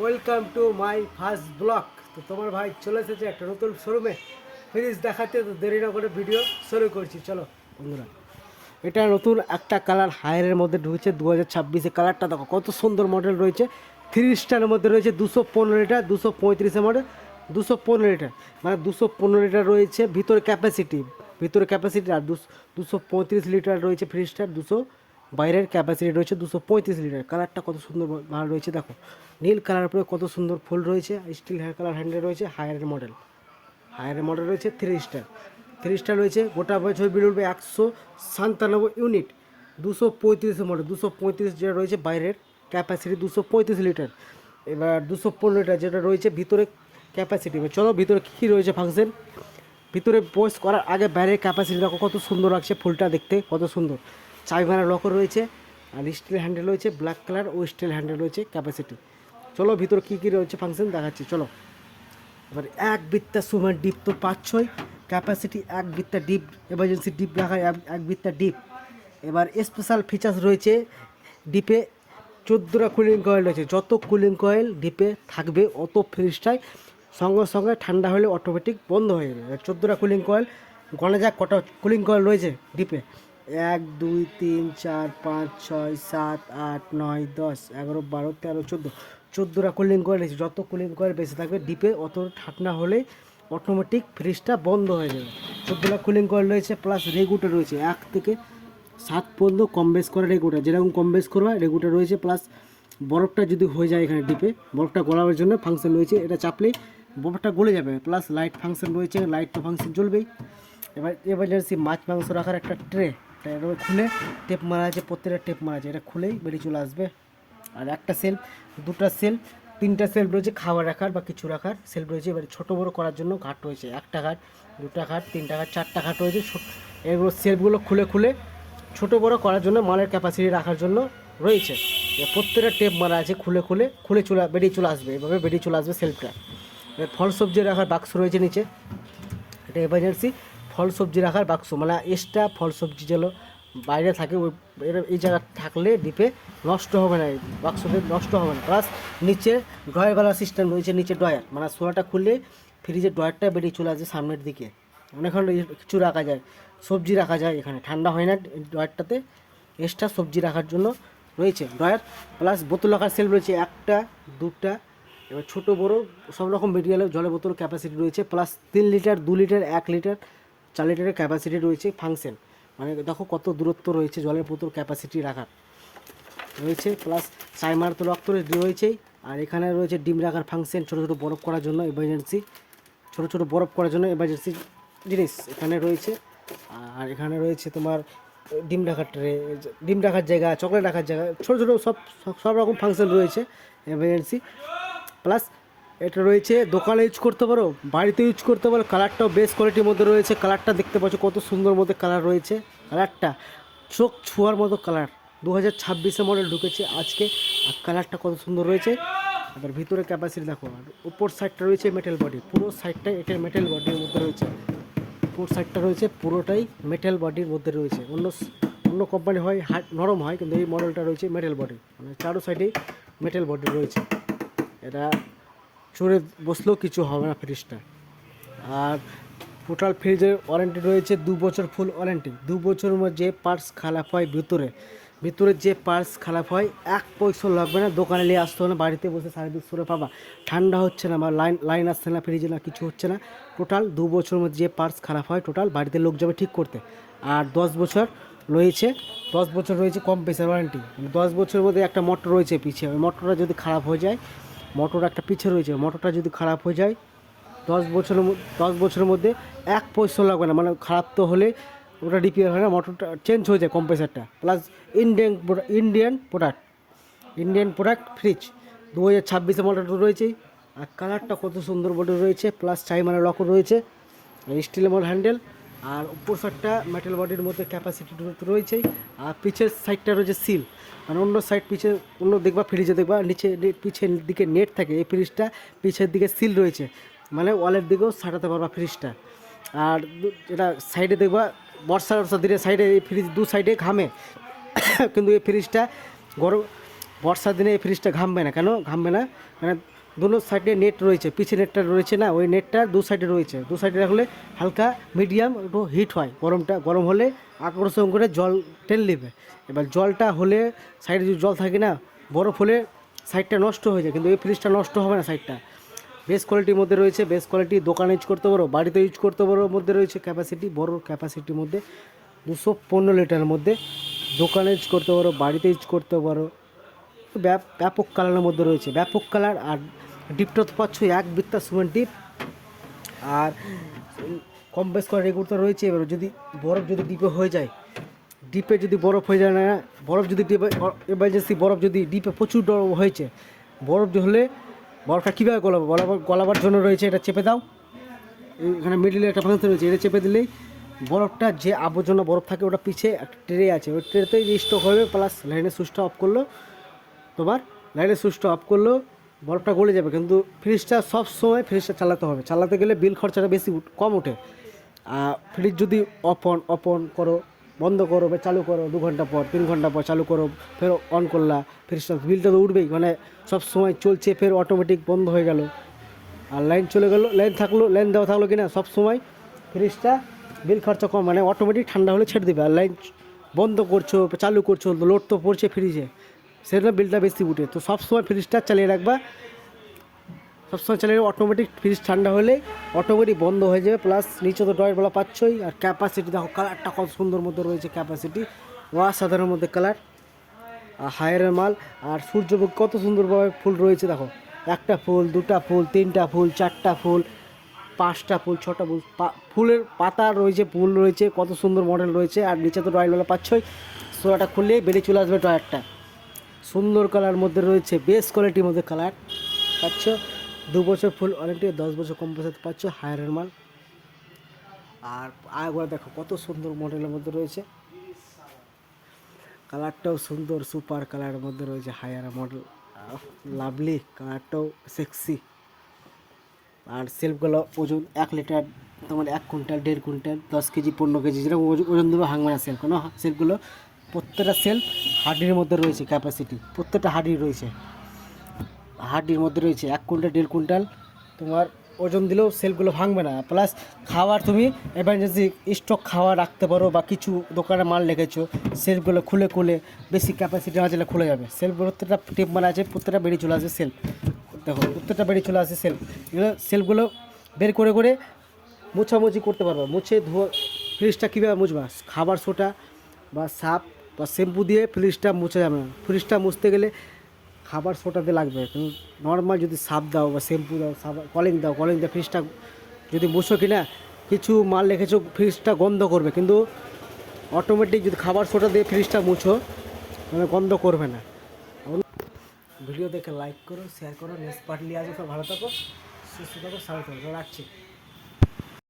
Welcome to my first blog. তো তোমার ভাই চলে এসেছে একটা নতুন শোরুমে ফ্রিজ দেখাতে। তো দেরি না করে ভিডিও শুরু করছি, চলো বন্ধুরা। এটা নতুন একটা কালার হায়ারের মধ্যে ঢুকেছে 2026-এ। কালারটা দেখো কত সুন্দর মডেল রয়েছে। 3 স্টারের মধ্যে রয়েছে 215 লিটার, 235 মডেল, 215 লিটার, মানে 215 লিটার রয়েছে ভিতরে ক্যাপাসিটি আর 235 লিটার রয়েছে ফ্রিজটার। বাইরের ক্যাপাসিটি রয়েছে 235 লিটার। কালারটা কত সুন্দর ভালো রয়েছে দেখো, নীল কালার উপরে কত সুন্দর ফুল রয়েছে। স্টিল হেয়ার কালার হ্যান্ডেল রয়েছে। হায়ারের মডেল রয়েছে 3 স্টার রয়েছে। গোটা বছর বিল উঠবে 197 ইউনিট। 235 মডেল, 235 যেটা রয়েছে বাইরের ক্যাপাসিটি 235 লিটার। এবার 215 লিটার যেটা রয়েছে ভিতরে ক্যাপাসিটি। এবার চলো ভিতরে কী রয়েছে ফাংশন। ভিতরে পোস্ট করার আগে বাইরের ক্যাপাসিটি দেখো কত সুন্দর লাগছে, ফুলটা দেখতে কত সুন্দর। চাবি মারা লকার রয়েছে আর স্টিল হ্যান্ডেল রয়েছে, ব্ল্যাক কালার ও স্টিল হ্যান্ডেল রয়েছে ক্যাপাসিটি। চলো ভিতরে কী রয়েছে ফাংশন দেখাচ্ছি, চলো। এবার এক বিত্তা সুমার ডিপ তো পাচ্ছই, ক্যাপাসিটি এক বিত্তা ডিপ, এমার্জেন্সি ডিপ রাখা এক বিত্তা ডিপ। এবার স্পেশাল ফিচার্স রয়েছে ডিপে 14টা কুলিং কয়েল রয়েছে। যত কুলিং কয়েল ডিপে থাকবে অত ফ্রিজটাই সঙ্গে সঙ্গে ঠান্ডা হলে অটোমেটিক বন্ধ হয়ে যাবে। 14টা কুলিং কয়েল, গণে যাক কটা কুলিং কয়েল রয়েছে ডিপে। 1 2 3 4 5 6 7 8 9 10 11 12 13 14। 14টা কুলিং কয়েল রয়েছে। যত কুলিং কয়েল বেশি থাকবে ডিপে অত ঠান্ডা হলে অটোমেটিক ফ্রিজটা বন্ধ হয়ে যাবে। 14টা কুলিং কয়েল রয়েছে, প্লাস রেগুলেটর রয়েছে 1 থেকে 7 পর্যন্ত কম বেশ করা রেগুলেটর, যেরকম কম বেশ করবে রেগুলেটর রয়েছে। প্লাস বরফটা যদি হয়ে যায় এখানে ডিপে, বরফটা গলানোর জন্য ফাংশন রয়েছে। এটা চাপলেই বরফটা গলে যাবে। প্লাস লাইট ফাংশন রয়েছে, লাইট তো ফাংশন জ্বলবেই। এবার এমার্জেন্সি মাছ মাংস রাখার একটা ট্রে, এটা খুলে টেপ মারা আছে, প্রত্যেকটা টেপ মারা আছে, এটা খুলেই বেরিয়ে চলে আসবে। আর একটা সেলফ, দুটা সেলফ, 3টা সেলফ রয়েছে খাবার রাখার বা কিছু রাখার সেলফ রয়েছে। এবার ছোটো বড়ো করার জন্য ঘাট রয়েছে, 1টা ঘাট, 2টা ঘাট, 3টা ঘাট, 4টা ঘাট রয়েছে। এগুলো সেলফগুলো খুলে খুলে ছোটো বড়ো করার জন্য, মালের ক্যাপাসিটি রাখার জন্য রয়েছে। প্রত্যেকটা টেপ মারা আছে, খুলে খুলে বেরিয়ে চলে আসবে, এভাবে বেরিয়ে চলে আসবে সেলফটা। ফল সবজি রাখার বাক্স রয়েছে নিচে, এটা এমার্জেন্সি ফল সবজি রাখার বাক্স, মানে এক্সট্রা ফল সবজি যেগুলো বাইরে থাকে এই জায়গা থাকলে ডিপে নষ্ট হবে না, এই বাক্সতে নষ্ট হবে না। প্লাস নিচে ড্রয়ারওয়ালা সিস্টেম রয়েছে, নিচে ড্রয়ার, মানে সোলাটা খুললে ফ্রিজের ড্রয়ারটা বেরিয়ে চলে আসে সামনের দিকে। অনেকক্ষণ কিছু রাখা যায়, সবজি রাখা যায় এখানে, ঠান্ডা হয় না ড্রয়ারটাতে। এক্সট্রা সবজি রাখার জন্য রয়েছে ড্রয়ার। প্লাস বোতল রাখার সেল রয়েছে 1টা 2টা। এবার ছোটো বড়ো সব রকম মেটেরিয়ালের জলের বোতল ক্যাপাসিটি রয়েছে। প্লাস 3 লিটার, 2 লিটার, 1 লিটার, 4 লিটারের ক্যাপাসিটি রয়েছে ফাংশন। মানে দেখো কত দূরত্ব রয়েছে জলের বোতল ক্যাপাসিটি রাখার রয়েছে। প্লাস চাইমার তো রক্ত রয়েছেই। আর এখানে রয়েছে ডিম রাখার ফাংশন, ছোটো ছোটো বরফ করার জন্য এমার্জেন্সি, ছোটো বরফ করার জন্য এমার্জেন্সি জিনিস এখানে রয়েছে। আর এখানে রয়েছে তোমার ডিম রাখার ট্রে, ডিম রাখার জায়গা, চকলেট রাখার জায়গা, ছোটো সব রকম ফাংশন রয়েছে এমার্জেন্সি। প্লাস এটা রয়েছে দোকানে ইউজ করতে পারো, বাড়িতে ইউজ করতে পারো। কালারটাও বেস্ট কোয়ালিটির মধ্যে রয়েছে। কালারটা দেখতে পাচ্ছ কত সুন্দর মধ্যে কালার রয়েছে। কালারটা চোখ ছোঁয়ার মতো কালার, 2026 মডেল ঢুকেছে আজকে। আর কালারটা কত সুন্দর রয়েছে। এবার ভিতরে ক্যাপাসিটি দেখো। আর উপর সাইডটা রয়েছে মেটাল বডি, পুরো সাইডটাই এটা মেটাল বডির মধ্যে রয়েছে। উপর সাইডটা রয়েছে পুরোটাই মেটাল বডির মধ্যে রয়েছে। অন্য কোম্পানি হয় নরম হয়, কিন্তু এই মডেলটা রয়েছে মেটাল বডি, মানে চারো সাইডেই মেটাল বডি রয়েছে। এটা চড়ে বসলেও কিছু হবে না ফ্রিজটা। আর টোটাল ফ্রিজের ওয়ারেন্টি রয়েছে 2 বছর ফুল ওয়ারেন্টি। 2 বছরের মধ্যে যে পার্টস খারাপ হয় ভিতরে যে পার্টস খারাপ হয় 1 পয়সা লাগবে না, দোকানে নিয়ে আসতে হবে না, বাড়িতে বসে সার্ভিস করে পাবা। ঠান্ডা হচ্ছে না বা লাইন আসছে না ফ্রিজে, না কিছু হচ্ছে না। টোটাল 2 বছরের মধ্যে যে পার্টস খারাপ হয় টোটাল বাড়িতে লোক যাবে ঠিক করতে। আর 10 বছর রয়েছে কম প্রেসার ওয়ারেন্টি। 10 বছরের মধ্যে একটা মোটর রয়েছে পিছিয়ে, ওই মোটরটা যদি খারাপ হয়ে যায়, মোটর একটা পিছে রয়েছে, মোটরটা যদি খারাপ হয়ে যায় 10 বছরের মধ্যে 1 পয়সা লাগবে না, মানে খারাপ তো হলে ওটা রিপেয়ার হয় না, মোটরটা চেঞ্জ হয়ে যায় কম্প্রেসারটা। প্লাস ইন্ডিয়ান প্রোডাক্ট ফ্রিজ 2026 মডেলটা রয়েছে। আর কালারটা কত সুন্দর বডি রয়েছে। প্লাস চাইমানের লক রয়েছে, স্টিলের মডেল হ্যান্ডেল। আর উপর সাইডটা মেটাল বডির মধ্যে ক্যাপাসিটি রয়েছেই। আর পিছের সাইডটা রয়েছে সিল, মানে অন্য সাইড অন্য দেখবা ফ্রিজে দেখবা নিচে পিছের দিকে নেট থাকে, এই ফ্রিজটা পিছের দিকে সিল রয়েছে, মানে ওয়ালের দিকেও সাটাতে পারবা ফ্রিজটা। আর এটা সাইডে দেখবা বর্ষা দিনে সাইডে এই ফ্রিজ 2 সাইডে ঘামে, কিন্তু এই ফ্রিজটা বর্ষার দিনে এই ফ্রিজটা ঘামবে না। কেন ঘামবে না? মানে দুটো সাইডে নেট রয়েছে, পিছে নেটটা রয়েছে না, ওই নেটটা দু সাইডে রয়েছে। দু সাইডে রাখলে হালকা মিডিয়াম একটু হিট হয়, গরম হলে আকর্ষণ করে জল টেনে নেবে। এবার জলটা হলে সাইডে যদি জল থাকে না, বরফ হলে সাইডটা নষ্ট হয়ে যায়, কিন্তু এই ফ্রিজটা নষ্ট হবে না। সাইডটা বেস্ট কোয়ালিটির মধ্যে রয়েছে, বেস্ট কোয়ালিটি, দোকানে ইউজ করতে পারো, বাড়িতে ইউজ করতে পারো। মধ্যে রয়েছে ক্যাপাসিটি, বড় ক্যাপাসিটির মধ্যে 215 লিটারের মধ্যে, দোকানে ইউজ করতে পারো, বাড়িতে ইউজ করতে পারো। ব্যাপক কালারের মধ্যে রয়েছে, ব্যাপক কালার। আর ডিপটা তো পাচ্ছ 1 বিত্তা সিমেন্ট ডিপ, আর কম বেশ করে রেগুলটা রয়েছে। এবার যদি বরফ যদি ডিপে হয়ে যায়, ডিপে যদি বরফ হয়ে যায় না, বরফ যদি ডিপে এমার্জেন্সি বরফ যদি ডিপে প্রচুর বরফ হয়েছে, বরফ হলে বরফটা কীভাবে গলাবো? গলাবার জন্য রয়েছে, এটা চেপে দাও, এখানে মিডিলে একটা ফাংশন রয়েছে, এটা চেপে দিলেই বরফটা, যে আবর্জনা বরফ থাকে ওটা পিছিয়ে একটা ট্রে আছে, ওই ট্রেতেই স্টক হবে। প্লাস লাইনের সুইচটা অফ করলো, তোমার লাইনের সুইচটা অফ করলো, বরফটা গলে যাবে। কিন্তু ফ্রিজটা সব সময় ফ্রিজটা চালাতে হবে, চালাতে গেলে বিল খরচাটা বেশি কম ওঠে। আর ফ্রিজ যদি অন করো, বন্ধ করো বা চালু করো, 2 ঘন্টা পর 3 ঘন্টা পর চালু করো, ফের অন করলা, ফ্রিজটা বিলটা তো উঠবেই। মানে সব সময় চলছে, ফের অটোমেটিক বন্ধ হয়ে গেল, আর লাইন চলে গেলো, লাইন দেওয়া থাকলো কি না, সব সময় ফ্রিজটা বিল খরচা কম, মানে অটোমেটিক ঠান্ডা হলে ছেড়ে দেবে। আর লাইন বন্ধ করছো, চালু করছো, লোড তো পড়ছে ফ্রিজে, সেটা বিলটা বেশি উঠে। তো সবসময় ফ্রিজটা চালিয়ে রাখবা, সবসময় চালিয়ে অটোমেটিক ফ্রিজ ঠান্ডা হলে অটোমেটিক বন্ধ হয়ে যাবে। প্লাস নিচে তো ডয়েরবেলা পাচ্ছই। আর ক্যাপাসিটি দেখো, কালারটা কত সুন্দর মধ্যে রয়েছে, ক্যাপাসিটি অসাধারণ মধ্যে কালার, আর হায়ারের মাল। আর সূর্যমুখী কত সুন্দরভাবে ফুল রয়েছে দেখো, 1টা ফুল, 2টা ফুল, 3টা ফুল, 4টা ফুল, 5টা ফুল, 6টা ফুল, ফুলের পাতা রয়েছে, ফুল রয়েছে, কত সুন্দর মডেল রয়েছে। আর নিচে তো ডয়েরবেলা পাচ্ছই, সোলাটা খুললেই বেরিয়ে চলে আসবে ডয়ারটা। সুন্দর কালার মধ্যে রয়েছে, বেস্ট কোয়ালিটির মধ্যে কালার পাচ্ছ। 2 বছর ফুল ওয়ারেন্টি, 10 বছর কম্পোসার পাচ্ছ, হায়ারের মাল। আর একবার দেখো কত সুন্দর মডেলের মধ্যে রয়েছে, কালারটাও সুন্দর, সুপার কালারের মধ্যে রয়েছে, হায়ার মডেল, লাভলি, কালারটাও সেক্সি। আর সেলফগুলো ওজন 1 লিটার, তোমার 1 কুইন্টাল, 1.5 কুইন্টাল, 10 কেজি, 15 কেজি, যেরকম ওজন দেবে ভাঙবে না সেলফ। কোনো সেলফগুলো প্রত্যেকটা সেলফ হার্ডির মধ্যে রয়েছে, ক্যাপাসিটি প্রত্যেকটা হার্ডির রয়েছে, হার্ডির মধ্যে রয়েছে। 1 কুইন্টাল, 1.5 কুইন্টাল, তোমার ওজন দিলেও সেলফগুলো ভাঙবে না। প্লাস খাবার তুমি এমার্জেন্সি স্টক খাওয়া রাখতে পারো, বা কিছু দোকানে মাল রেখেছো, সেলফগুলো খুলে বেশি ক্যাপাসিটি না চলে খুলে যাবে। সেলফগুলো প্রত্যেকটা টিপ মারা আছে, প্রত্যেকটা বেরিয়ে চলে আসে সেলফ, দেখো প্রত্যেকটা বেরিয়ে চলে আসে সেলফ। এগুলো সেলফগুলো বের করে মোছামুছি করতে পারবো, মুছে ধোয়া। ফ্রিজটা কীভাবে মুছবা? খাবার সোটা বা সাপ বা শ্যাম্পু দিয়ে ফ্রিজটা মুছে যাবে না। ফ্রিজটা মুছতে গেলে খাবার সোটাতে লাগবে, কিন্তু নর্মাল যদি সাপ দাও বা শ্যাম্পু দাও, কলিং দিয়ে ফ্রিজটা যদি মুছো কিনা, কিছু মাল রেখেছো ফ্রিজটা গন্ধ করবে, কিন্তু অটোমেটিক যদি খাবার সোটা দিয়ে ফ্রিজটা মুছো, মানে গন্ধ করবে না। ভিডিও দেখে লাইক করো, শেয়ার করো, নেক্সট পার্ট নিয়ে আসো। সব ভালো থাকো, সুস্থ থাকো, সাথে থাকো, রাখছি।